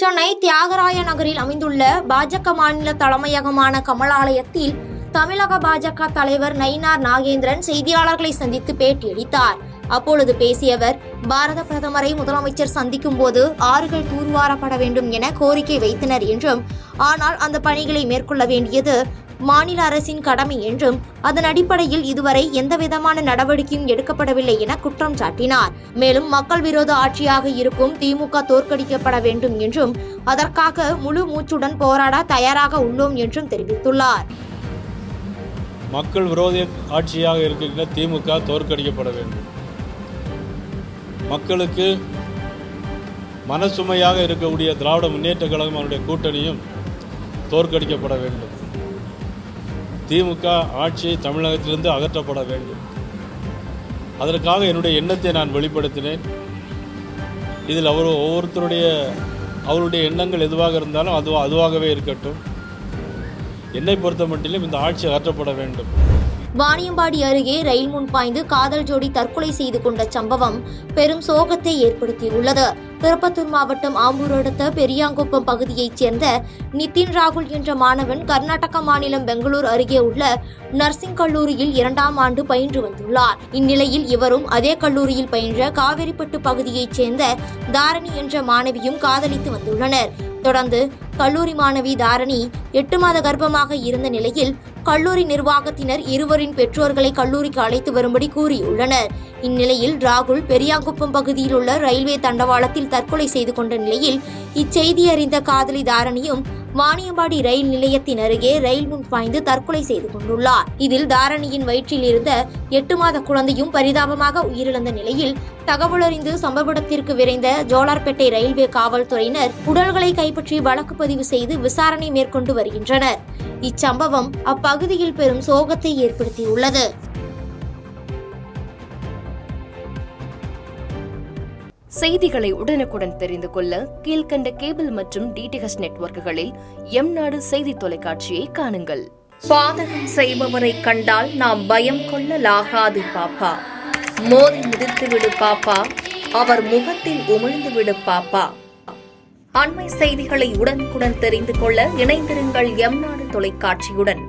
சென்னை தியாகராய நகரில் அமைந்துள்ள பாஜக மாநில தலைமையகமான கமலாலயத்தில் தமிழக பாஜக தலைவர் நயினார் நாகேந்திரன் செய்தியாளர்களை சந்தித்து பேட்டியளித்தார். அப்பொழுது பேசிய அவர், பாரத பிரதமரை முதலமைச்சர் சந்திக்கும் போது ஆறுகள் தூர்வாரப்பட வேண்டும் என கோரிக்கை வைத்தனர் என்றும், ஆனால் அந்த பணிகளை மேற்கொள்ள வேண்டியது மாநில அரசின் கடமை என்றும், அதன் அடிப்படையில் இதுவரை எந்தவிதமான நடவடிக்கையும் எடுக்கப்படவில்லை என குற்றம் சாட்டினார். மேலும் மக்கள் விரோத ஆட்சியாக இருக்கும் திமுக தோற்கடிக்கப்பட வேண்டும் என்றும், அதற்காக முழு மூச்சுடன் போராட தயாராக உள்ளோம் என்றும் தெரிவித்துள்ளார். மக்கள் விரோத ஆட்சியாக இருக்கின்ற திமுக தோற்கடிக்கப்பட வேண்டும். மக்களுக்கு மனசுமையாக இருக்கக்கூடிய திராவிட முன்னேற்ற கழகம் அவருடைய கூட்டணியும் தோற்கடிக்கப்பட வேண்டும். திமுக ஆட்சி தமிழகத்திலிருந்து அகற்றப்பட வேண்டும். அதற்காக என்னுடைய எண்ணத்தை நான் வெளிப்படுத்தினேன். இதில் அவருடைய எண்ணங்கள் எதுவாக இருந்தாலும் அதுவாகவே இருக்கட்டும். என்னை பொறுத்த மட்டிலும் இந்த ஆட்சி அகற்றப்பட வேண்டும். வாணியம்பாடி அருகே ரயில் முன் பாய்ந்து காதல் ஜோடி தற்கொலை செய்து கொண்ட சம்பவம் பெரும் சோகத்தை ஏற்படுத்தியுள்ளது. திருப்பத்தூர் மாவட்டம் ஆம்பூர் அடுத்த பெரியாங்குப்பம் பகுதியைச் சேர்ந்த நிதின் ராகுல் என்ற மாணவன் கர்நாடக மாநிலம் பெங்களூர் அருகே உள்ள நர்சிங் கல்லூரியில் 2ஆம் ஆண்டு பயின்று வந்துள்ளார். இந்நிலையில் இவரும் அதே கல்லூரியில் பயின்ற காவிரிப்பட்டு பகுதியைச் சேர்ந்த தாரணி என்ற மாணவியும் காதலித்து வந்துள்ளனர். தொடர்ந்து கல்லூரி மாணவி தாரணி 8 மாத கர்ப்பமாக இருந்த நிலையில் கல்லூரி நிர்வாகத்தினர் இருவரின் பெற்றோர்களை கல்லூரிக்கு அழைத்து வரும்படி கூறியுள்ளனர். இந்நிலையில் ராகுல் பெரியாங்குப்பம் பகுதியில் உள்ள ரயில்வே தண்டவாளத்தில் தற்கொலை செய்து கொண்ட நிலையில் இச்செய்தி அறிந்த காதலி தாரணியும் வாணியம்பாடி ரயில் நிலையத்தின் அருகே ரயில் முன் பாய்ந்து தற்கொலை செய்து கொண்டுள்ளார். இதில் தாரணியின் வயிற்றில் இருந்த 8 மாத குழந்தையும் பரிதாபமாக உயிரிழந்த நிலையில் தகவலறிந்து சம்பவ இடத்திற்கு விரைந்த ஜோலார்பேட்டை ரயில்வே காவல்துறையினர் உடல்களை கைப்பற்றி வழக்கு பதிவு செய்து விசாரணை மேற்கொண்டு வருகின்றனர். இச்சம்பவம் அப்பகுதியில் பெரும் சோகத்தை ஏற்படுத்தியுள்ளது. செய்திகளை உடனுக்குடன் தெரிந்து கொள்ள கீழ்கண்ட கேபிள் மற்றும் டிடிஎச் நெட்வொர்க்குகளில் எம்நாடு செய்தி தொலைக்காட்சியை காணுங்கள். பாதகம் செய்பவரை கண்டால் நாம் பயம் கொள்ளலாகாது பாப்பா. மோதி மிதித்துவிடு பாப்பா, அவர் முகத்தில் உமிழ்ந்துவிடு பாப்பா. அண்மை செய்திகளை உடனுக்குடன் தெரிந்து கொள்ள இணைந்திருங்கள் எம்நாடு தொலைக்காட்சியுடன்.